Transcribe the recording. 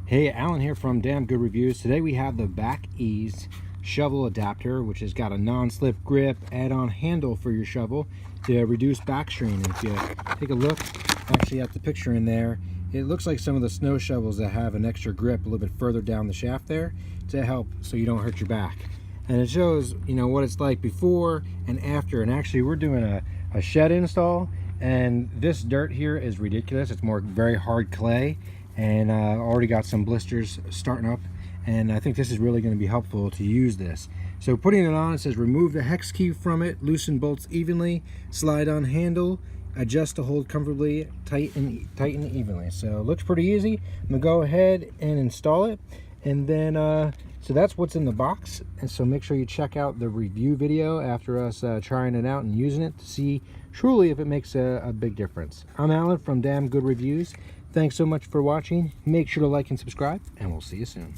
Hey, Alan here from Damn Good Reviews. Today we have the BackEZ shovel adapter, which has got a non-slip grip, add-on handle for your shovel to reduce back strain. And if you take a look actually at the picture in there, it looks like some of the snow shovels that have an extra grip a little bit further down the shaft there to help so you don't hurt your back. And it shows, you know, what it's like before and after. And actually we're doing a shed install, and this dirt here is ridiculous. It's very hard clay, and already got some blisters starting up, and I think this is really going to be helpful to use this. So putting it on, it says remove the hex key from it, loosen bolts evenly, slide on handle, adjust to hold comfortably, tighten evenly. So it looks pretty easy. I'm gonna go ahead and install it, and then so that's what's in the box. And so make sure you check out the review video after us trying it out and using it to see truly if it makes a big difference. I'm Alan from Damn Good Reviews. Thanks so much for watching. Make sure to like and subscribe, and we'll see you soon.